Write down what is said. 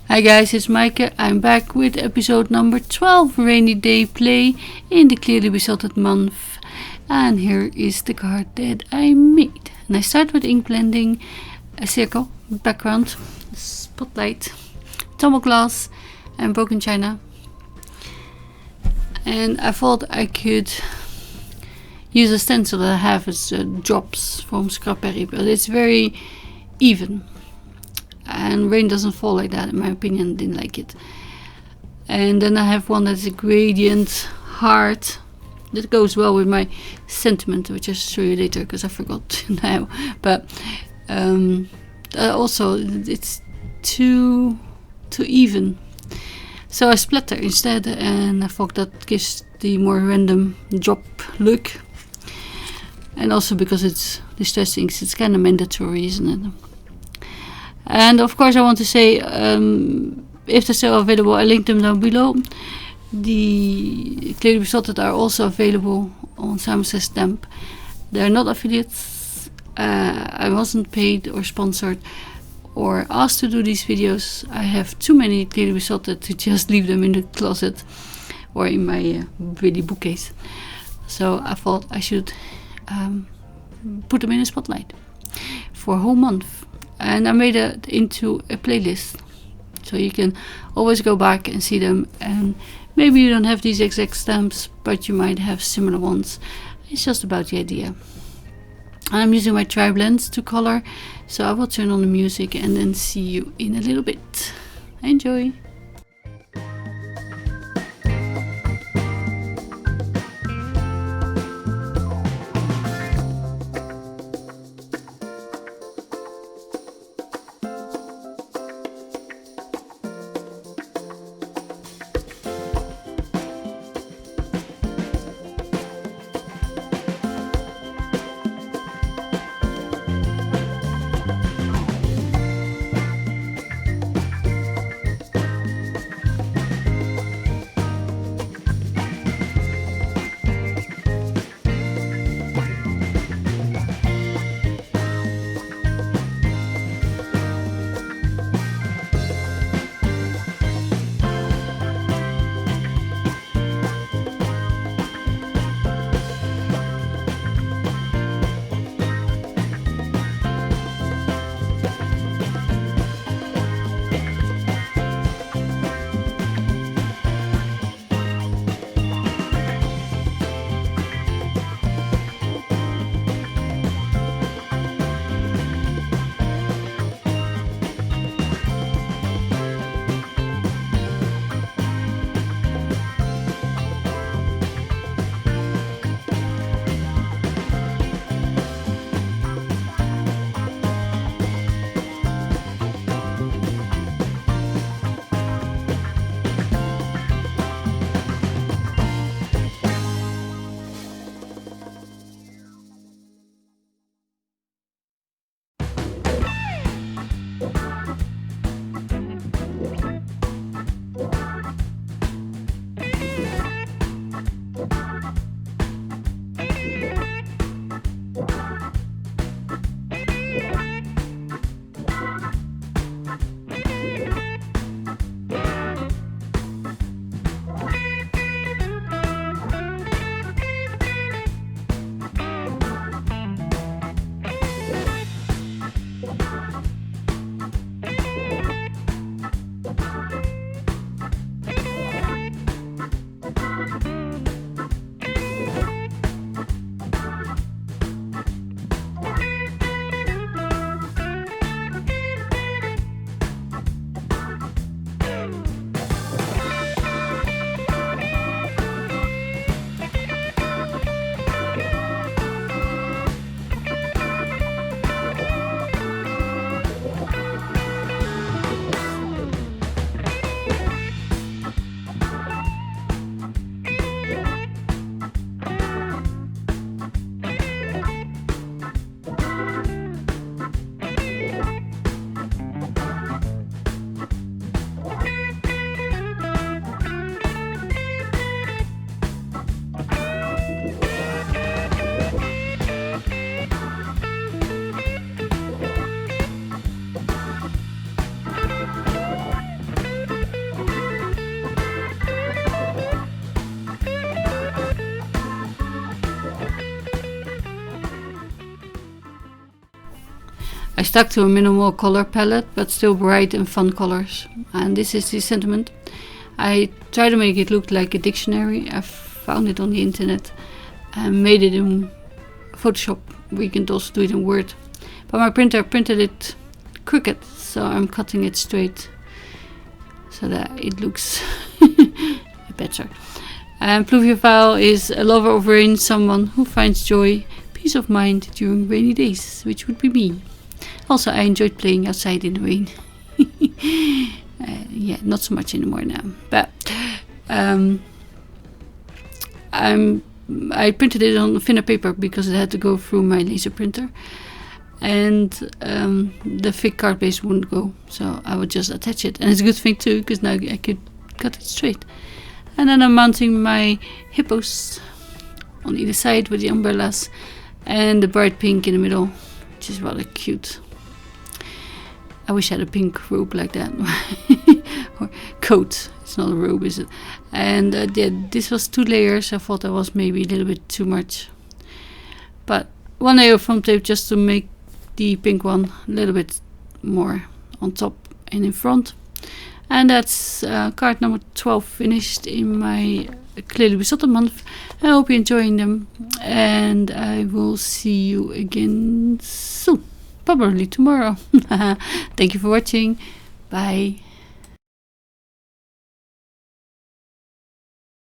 Hi guys, it's Maaike. I'm back with episode number 12, Rainy Day Play in the Clearly Besotted month. And here is the card that I made. And I start with ink blending, a circle, background, spotlight, tumble glass and broken china. And I thought I could use a stencil that I have as drops from Scrapberry, but it's very even. And rain doesn't fall like that, in my opinion. Didn't like it. And then I have one that's a gradient heart that goes well with my sentiment, which I'll show you later because I forgot now. But also it's too even, so I splatter instead, and I thought that gives the more random drop look. And also because it's distress inks, it's kind of mandatory, isn't it? And of course I want to say, if they're still available, I link them down below. The Clearly Besotted are also available on Simon Says Stamp. They're not affiliates. I wasn't paid or sponsored or asked to do these videos. I have too many Clearly Besotted to just leave them in the closet or in my really bookcase. So I thought I should put them in a spotlight for a whole month. And I made it into a playlist, so you can always go back and see them. And maybe you don't have these exact stamps, but you might have similar ones. It's just about the idea. I'm using my tri-blends to color, so I will turn on the music and then see you in a little bit. Enjoy! I stuck to a minimal color palette, but still bright and fun colors. And this is the sentiment. I try to make it look like a dictionary. I found it on the internet and made it in Photoshop. We can also do it in Word. But my printer printed it crooked, so I'm cutting it straight so that it looks better. And Pluviophile is a lover of rain, someone who finds joy, peace of mind during rainy days, which would be me. Also, I enjoyed playing outside in the rain. Yeah, not so much anymore now. But I printed it on thinner paper because it had to go through my laser printer. And the thick card base wouldn't go, so I would just attach it. And it's a good thing too, because now I could cut it straight. And then I'm mounting my hippos on either side with the umbrellas and the bright pink in the middle, which is rather cute. I wish I had a pink robe like that. Or coat. It's not a robe, is it? And yeah, this was 2 layers. I thought that was maybe a little bit too much. But 1 layer of foam tape just to make the pink one a little bit more on top and in front. And that's card number 12 finished in my Clearly Besotted month. I hope you're enjoying them, and I will see you again soon, probably tomorrow. Thank you for watching. Bye.